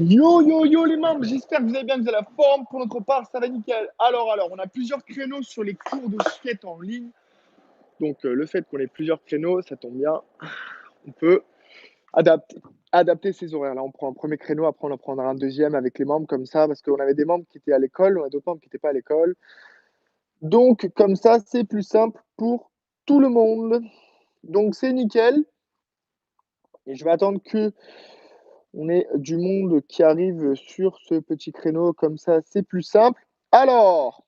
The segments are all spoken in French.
Yo, yo, yo les membres, j'espère que vous allez bien, que vous avez la forme. Pour notre part, ça va nickel. Alors, on a plusieurs créneaux sur les cours de skate en ligne. Donc, le fait qu'on ait plusieurs créneaux, ça tombe bien. On peut adapter ces horaires-là. On prend un premier créneau, après on en prendra un deuxième avec les membres comme ça, parce qu'on avait des membres qui étaient à l'école, on a d'autres membres qui n'étaient pas à l'école. Donc, comme ça, c'est plus simple pour tout le monde. Donc, c'est nickel. Et je vais attendre que on ait du monde qui arrive sur ce petit créneau, comme ça, c'est plus simple. Alors,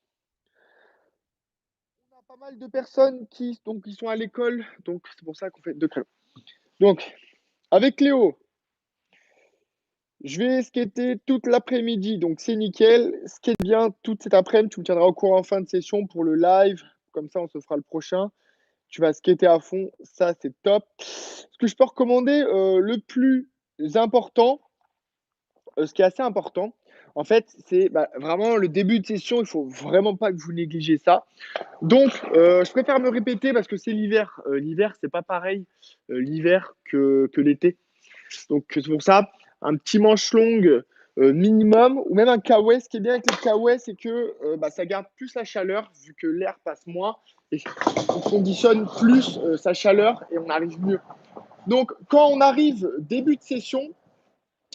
on a pas mal de personnes qui sont à l'école, donc c'est pour ça qu'on fait deux créneaux. Donc, avec Léo, je vais skater toute l'après-midi, donc c'est nickel. Skate bien toute cette après-midi, tu me tiendras au courant en fin de session pour le live, comme ça on se fera le prochain. Tu vas skater à fond, ça c'est top. Ce que je peux recommander, le plus important, ce qui est assez important, en fait, c'est vraiment le début de session, il faut vraiment pas que vous négligez ça. Donc, je préfère me répéter parce que c'est l'hiver. L'hiver, c'est pas pareil, l'hiver que l'été. Donc, c'est pour ça, un petit manche longue minimum, ou même un kawaii. Ce qui est bien avec les kawaii, c'est que ça garde plus la chaleur, vu que l'air passe moins, et on conditionne plus sa chaleur et on arrive mieux. Donc, quand on arrive début de session,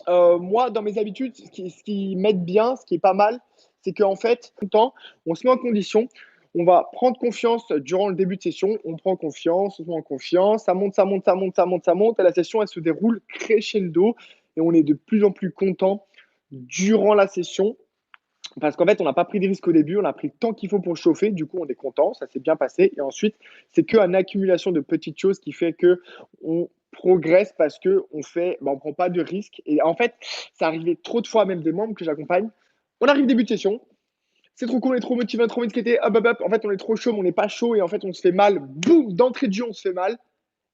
moi, dans mes habitudes, ce qui m'aide bien, ce qui est pas mal, c'est qu'en fait, tout le temps, on se met en condition, on va prendre confiance durant le début de session, on prend confiance, on se met en confiance, ça monte, ça monte, ça monte, ça monte, ça monte, et la session, elle se déroule crescendo, et on est de plus en plus content durant la session, parce qu'en fait, on n'a pas pris de risques au début, on a pris le temps qu'il faut pour chauffer, du coup, on est content, ça s'est bien passé. Et ensuite, c'est qu'une accumulation de petites choses qui fait que on progresse parce que on prend pas de risques. Et en fait, ça arrivait trop de fois, même des membres que j'accompagne. On arrive début de session, c'est trop cool, on est trop motivé, trop envie de skater, hop, hop, hop. En fait, on est trop chaud, mais on n'est pas chaud et en fait, on se fait mal. Boum, d'entrée de jeu, on se fait mal.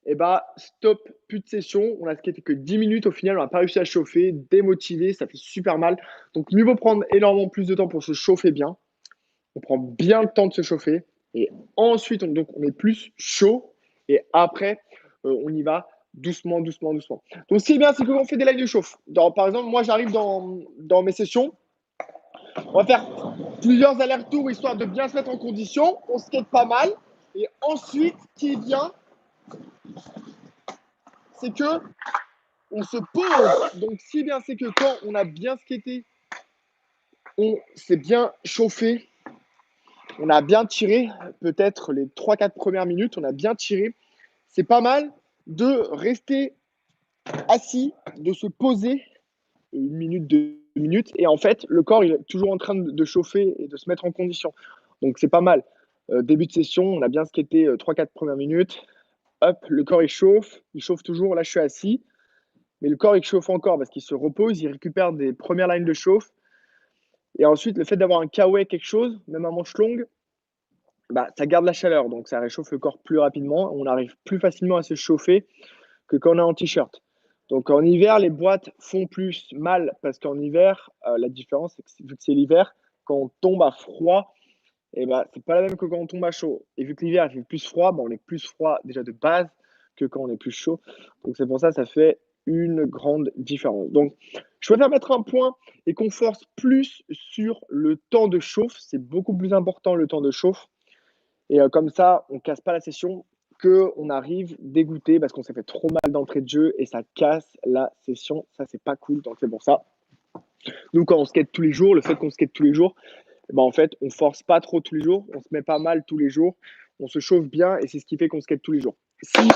Et stop, plus de session. On a skaté que 10 minutes. Au final, on n'a pas réussi à chauffer, démotivé, ça fait super mal. Donc, mieux vaut prendre énormément plus de temps pour se chauffer bien. On prend bien le temps de se chauffer. Et ensuite, on est plus chaud. Et après, on y va doucement, doucement, doucement. Donc, ce qui est bien, c'est qu'on fait des lives de chauffe. Par exemple, moi, j'arrive dans mes sessions. On va faire plusieurs allers-retours histoire de bien se mettre en condition. On skate pas mal. Et ensuite, ce qui est bien, c'est que on se pose. Donc, ce qui est bien, c'est que quand on a bien skaté, on s'est bien chauffé, on a bien tiré, peut-être les 3-4 premières minutes, on a bien tiré. C'est pas mal de rester assis, de se poser une minute, 2 minutes, et en fait, le corps il est toujours en train de chauffer et de se mettre en condition. Donc, c'est pas mal. Début de session, on a bien skaté 3-4 premières minutes. Hop, le corps il chauffe toujours. Là, je suis assis. Mais le corps, il chauffe encore parce qu'il se repose, il récupère des premières lignes de chauffe. Et ensuite, le fait d'avoir un kawaii, quelque chose, même un manche longue, ça garde la chaleur. Donc, ça réchauffe le corps plus rapidement. On arrive plus facilement à se chauffer que quand on est en t-shirt. Donc, en hiver, les boîtes font plus mal parce qu'en hiver, la différence, c'est que vu que c'est l'hiver, quand on tombe à froid, c'est pas la même que quand on tombe à chaud. Et vu que l'hiver, il fait plus froid, on est plus froid déjà de base que quand on est plus chaud. Donc, c'est pour ça que ça fait une grande différence. Donc, je préfère mettre un point et qu'on force plus sur le temps de chauffe. C'est beaucoup plus important le temps de chauffe. Et comme ça, on casse pas la session, qu'on arrive dégoûté parce qu'on s'est fait trop mal d'entrée de jeu et ça casse la session. Ça, c'est pas cool. Donc, c'est pour ça. Nous, quand on skate tous les jours, le fait qu'on skate tous les jours, en fait, on force pas trop tous les jours, on se met pas mal tous les jours, on se chauffe bien et c'est ce qui fait qu'on skate tous les jours. Si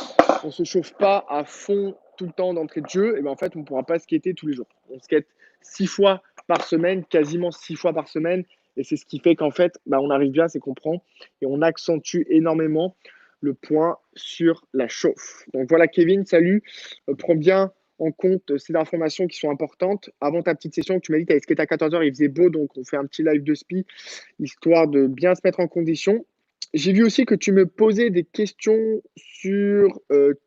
on se chauffe pas à fond tout le temps d'entrée de jeu, en fait, on ne pourra pas skater tous les jours. On skate 6 fois par semaine, quasiment 6 fois par semaine, et c'est ce qui fait qu'en fait, on arrive bien, c'est qu'on prend et on accentue énormément le point sur la chauffe. Donc voilà, Kevin, salut. Prends bien en compte ces informations qui sont importantes. Avant ta petite session, tu m'as dit que tu avais skaté à 14h, il faisait beau, donc on fait un petit live de spi, histoire de bien se mettre en condition. J'ai vu aussi que tu me posais des questions sur,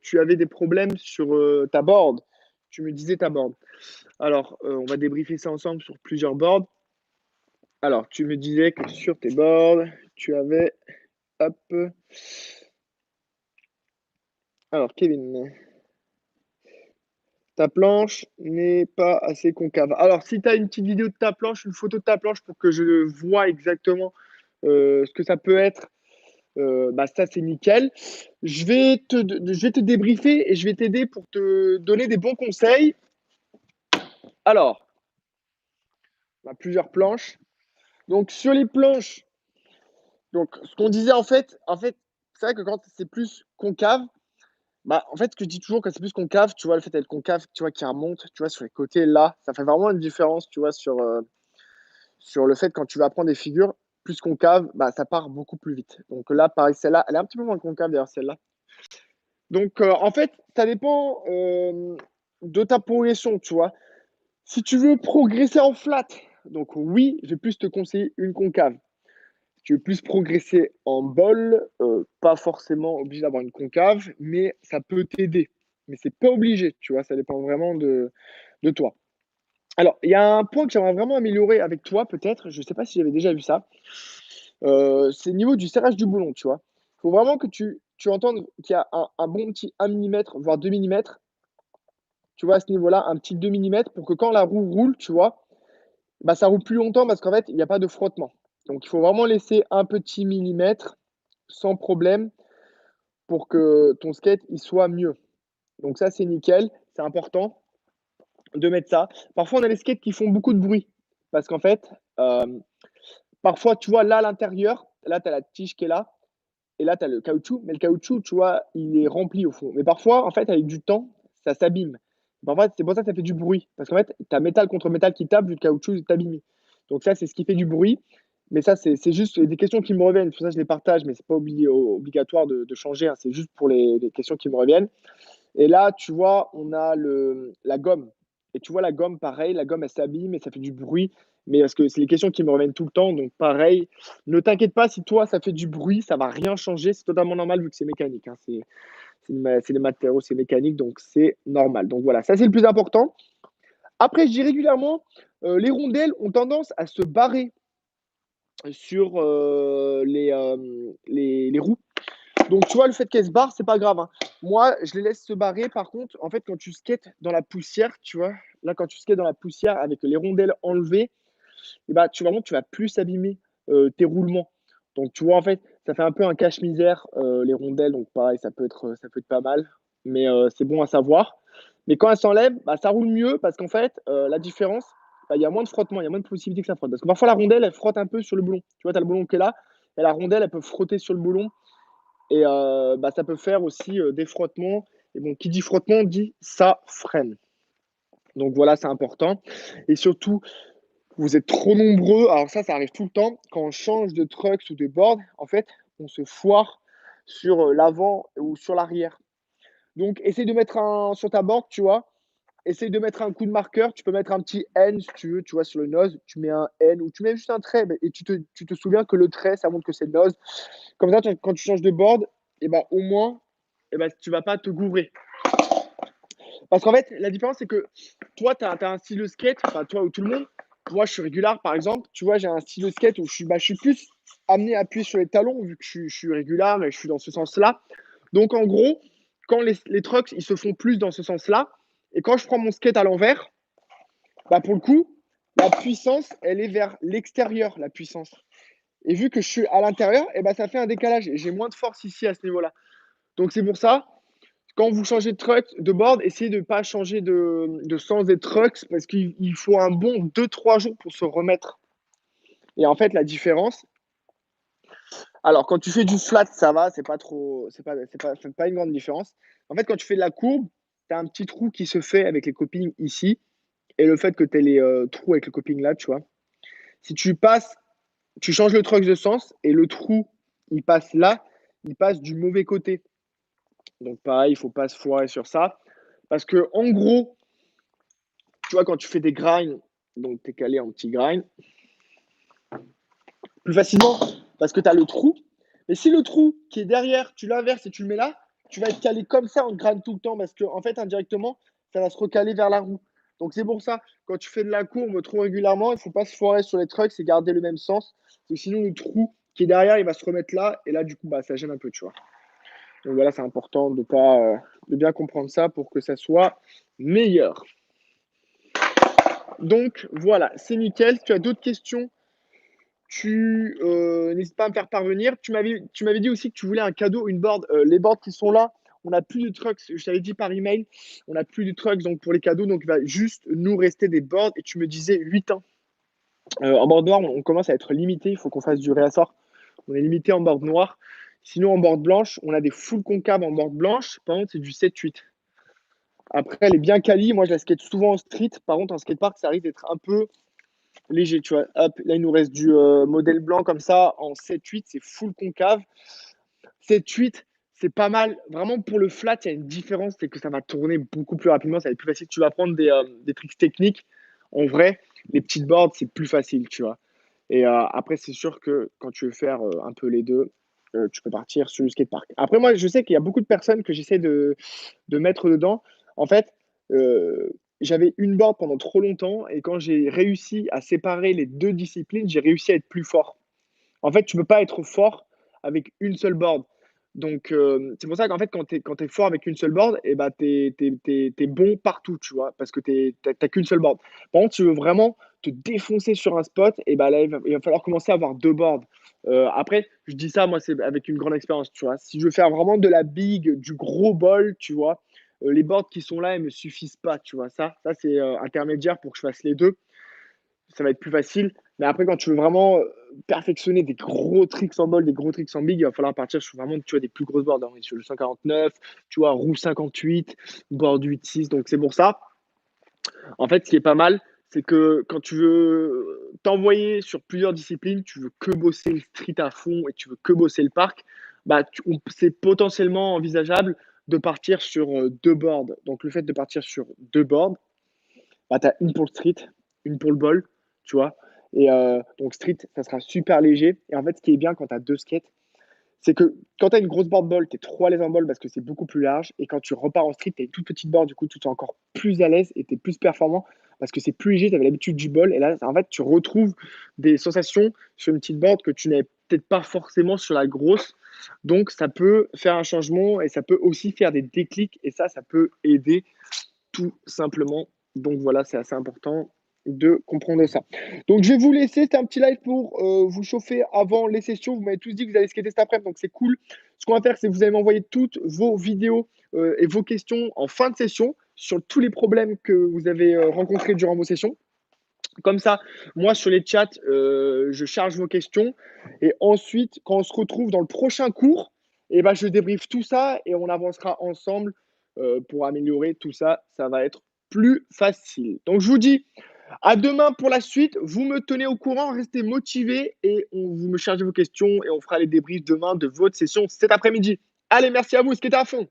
tu avais des problèmes sur ta board. Tu me disais ta board. Alors, on va débriefer ça ensemble sur plusieurs boards. Alors, tu me disais que sur tes boards, tu avais, hop. Alors, Kevin, Ta planche n'est pas assez concave. Alors, si tu as une petite vidéo de ta planche, une photo de ta planche pour que je vois exactement ce que ça peut être, bah ça, c'est nickel. Je vais te débriefer et je vais t'aider pour te donner des bons conseils. Alors, on a plusieurs planches. Donc, sur les planches, donc, ce qu'on disait en fait, c'est vrai que quand c'est plus concave, bah, en fait, ce que je dis toujours, quand c'est plus concave, tu vois, le fait d'être concave, tu vois, qui remonte, tu vois, sur les côtés là, ça fait vraiment une différence, tu vois, sur le fait quand tu vas prendre des figures plus concaves, bah, ça part beaucoup plus vite. Donc là, pareil, celle-là, elle est un petit peu moins concave d'ailleurs, celle-là. Donc, en fait, ça dépend de ta progression, tu vois. Si tu veux progresser en flat, donc oui, je vais plus te conseiller une concave. Si tu veux plus progresser en bol, pas forcément obligé d'avoir une concave, mais ça peut t'aider. Mais c'est pas obligé, tu vois, ça dépend vraiment de toi. Alors, il y a un point que j'aimerais vraiment améliorer avec toi, peut-être, je ne sais pas si j'avais déjà vu ça, c'est au niveau du serrage du boulon, tu vois. Il faut vraiment que tu entendes qu'il y a un bon petit 1 millimètre, voire 2 millimètres, tu vois, à ce niveau-là, un petit 2 millimètres pour que quand la roue roule, tu vois, bah, ça roule plus longtemps parce qu'en fait, il n'y a pas de frottement. Donc, il faut vraiment laisser un petit millimètre sans problème pour que ton skate il soit mieux. Donc ça, c'est nickel, c'est important de mettre ça. Parfois, on a les skates qui font beaucoup de bruit parce qu'en fait, parfois, tu vois, là, à l'intérieur, là, tu as la tige qui est là et là, tu as le caoutchouc, mais le caoutchouc, tu vois, il est rempli au fond. Mais parfois, en fait, avec du temps, ça s'abîme. Parfois, c'est pour ça que ça fait du bruit parce qu'en fait, tu as métal contre métal qui tape, du caoutchouc est abîmé. Donc ça, c'est ce qui fait du bruit. Mais ça, c'est juste des questions qui me reviennent. Pour ça, je les partage, mais c'est pas obligatoire de changer, hein. C'est juste pour les questions qui me reviennent. Et là, tu vois, on a la gomme. Et tu vois, la gomme, pareil, la gomme, elle s'abîme et ça fait du bruit. Mais parce que c'est les questions qui me reviennent tout le temps. Donc, pareil, ne t'inquiète pas si toi, ça fait du bruit, ça va rien changer. C'est totalement normal vu que c'est mécanique, hein. C'est des matériaux, c'est mécanique, donc c'est normal. Donc voilà, ça, c'est le plus important. Après, je dis régulièrement, les rondelles ont tendance à se barrer sur les roues. Donc, tu vois, le fait qu'elle se barre, c'est pas grave, hein. Moi, je les laisse se barrer. Par contre, en fait, quand tu skates dans la poussière, tu vois, là, quand tu skates dans la poussière avec les rondelles enlevées, et bah, tu vas plus abîmer tes roulements. Donc, tu vois, en fait, ça fait un peu un cache-misère, les rondelles. Donc, pareil, ça peut être pas mal, mais c'est bon à savoir. Mais quand elles s'enlèvent, bah, ça roule mieux parce qu'en fait, la différence, bah, il y a moins de frottement, il y a moins de possibilités que ça frotte. Parce que parfois, la rondelle, elle frotte un peu sur le boulon. Tu vois, tu as le boulon qui est là, et la rondelle, elle peut frotter sur le boulon et bah, ça peut faire aussi, des frottements et bon, qui dit frottement dit ça freine. Donc voilà, c'est important et surtout, vous êtes trop nombreux, alors ça arrive tout le temps, quand on change de trucks ou de board, en fait, on se foire sur, l'avant ou sur l'arrière. Donc essaye de mettre un sur ta board, tu vois, essaye de mettre un coup de marqueur, tu peux mettre un petit N si tu veux, tu vois, sur le nose, tu mets un N ou tu mets juste un trait et tu te souviens que le trait, ça montre que c'est le nose. Comme ça, quand tu changes de board et ben au moins, et ben tu vas pas te gourer. Parce qu'en fait, la différence, c'est que toi, tu as un style de skate, enfin, toi ou tout le monde. Moi, je suis régular, par exemple. Tu vois, j'ai un style de skate où je suis plus amené à appuyer sur les talons, vu que je suis régular et je suis dans ce sens-là. Donc, en gros, quand les trucks, ils se font plus dans ce sens-là, et quand je prends mon skate à l'envers, bah, pour le coup, la puissance, elle est vers l'extérieur, la puissance. Et vu que je suis à l'intérieur, et bah, ça fait un décalage. Et j'ai moins de force ici à ce niveau-là. Donc, c'est pour ça, quand vous changez de truck, de board, essayez de ne pas changer de sens des trucks parce qu'il faut un bon 2-3 jours pour se remettre. Et en fait, la différence, alors quand tu fais du flat, ça va, c'est pas trop, c'est pas une grande différence. En fait, quand tu fais de la courbe, tu as un petit trou qui se fait avec les copings ici. Et le fait que tu aies les trous avec le coping là, tu vois. Si tu passes, tu changes le truck de sens et le trou, il passe là, il passe du mauvais côté. Donc pareil, il faut pas se foirer sur ça. Parce que en gros, tu vois, quand tu fais des grinds, donc tu es calé en petit grind, plus facilement parce que tu as le trou. Mais si le trou qui est derrière, tu l'inverses et tu le mets là, tu vas être calé comme ça en grind tout le temps parce qu'en fait, indirectement, ça va se recaler vers la roue. Donc c'est pour ça, quand tu fais de la courbe trop régulièrement, il ne faut pas se foirer sur les trucks et garder le même sens. Parce que sinon, le trou qui est derrière, il va se remettre là et là, du coup, bah, ça gêne un peu, tu vois. Donc voilà, c'est important de pas, de bien comprendre ça pour que ça soit meilleur. Donc voilà, c'est nickel. Si tu as d'autres questions, n'hésites pas à me faire parvenir. Tu m'avais dit aussi que tu voulais un cadeau, une board. Les boards qui sont là, on n'a plus de trucks. Je t'avais dit par email, on n'a plus de trucks donc pour les cadeaux. Donc il va juste nous rester des boards. Et tu me disais 8 ans. En board noir, on commence à être limité. Il faut qu'on fasse du réassort. On est limité en board noir. Sinon, en board blanche, on a des full concaves en board blanche. Par contre, c'est du 7-8. Après, elle est bien quali. Moi, je la skate souvent en street. Par contre, en skatepark, ça risque d'être un peu léger, tu vois. Hop, là, il nous reste du modèle blanc comme ça en 7-8. C'est full concave. 7-8, c'est pas mal. Vraiment, pour le flat, il y a une différence. C'est que ça va tourner beaucoup plus rapidement. Ça va être plus facile. Tu vas apprendre des tricks techniques. En vrai, les petites boards, c'est plus facile, tu vois. Et après, c'est sûr que quand tu veux faire un peu les deux, tu peux partir sur le skatepark. Après, moi, je sais qu'il y a beaucoup de personnes que j'essaie de mettre dedans. En fait, j'avais une board pendant trop longtemps et quand j'ai réussi à séparer les 2 disciplines, j'ai réussi à être plus fort. En fait, tu peux pas être fort avec une seule board. Donc, c'est pour ça qu'en fait, quand tu es fort avec une seule board et bah, tu es bon partout, tu vois? Parce que tu as qu'une seule board. Par contre, tu veux vraiment te défoncer sur un spot et bah, là, il va falloir commencer à avoir 2 boards. Après, je dis ça, moi, c'est avec une grande expérience, tu vois? Si je veux faire vraiment de la big, du gros ball, tu vois? Les boards qui sont là, elles me suffisent pas, tu vois? Ça c'est, intermédiaire pour que je fasse les 2, ça va être plus facile. Mais après, quand tu veux vraiment perfectionner des gros tricks en ball, des gros tricks en big, il va falloir partir sur vraiment, tu vois, des plus grosses boards, hein, sur le 149, tu vois, roue 58, board 8-6. Donc, c'est pour ça. En fait, ce qui est pas mal, c'est que quand tu veux t'envoyer sur plusieurs disciplines, tu veux que bosser le street à fond et tu veux que bosser le parc, bah, c'est potentiellement envisageable de partir sur 2 boards. Donc, le fait de partir sur 2 boards, bah, tu as une pour le street, une pour le ball, tu vois. Et donc, street, ça sera super léger. Et en fait, ce qui est bien quand tu as 2 skates, c'est que quand tu as une grosse board ball, tu es trop à l'aise en ball parce que c'est beaucoup plus large. Et quand tu repars en street, tu as une toute petite board, du coup, tu es encore plus à l'aise et tu es plus performant parce que c'est plus léger, tu avais l'habitude du ball. Et là, en fait, tu retrouves des sensations sur une petite board que tu n'avais peut-être pas forcément sur la grosse. Donc, ça peut faire un changement et ça peut aussi faire des déclics. Et ça peut aider tout simplement. Donc voilà, c'est assez important de comprendre ça. Donc je vais vous laisser, c'était un petit live pour vous chauffer avant les sessions. Vous m'avez tous dit que vous allez skater cet après-midi, donc c'est cool. Ce qu'on va faire, c'est que vous allez m'envoyer toutes vos vidéos et vos questions en fin de session sur tous les problèmes que vous avez rencontrés durant vos sessions. Comme ça, moi sur les chats, je charge vos questions et ensuite, quand on se retrouve dans le prochain cours, et ben, je débriefe tout ça et on avancera ensemble pour améliorer tout ça. Ça va être plus facile. Donc, je vous dis à demain pour la suite. Vous me tenez au courant, restez motivés et vous me chargez vos questions et on fera les débriefs demain de votre session cet après-midi. Allez, merci à vous, c'était à fond.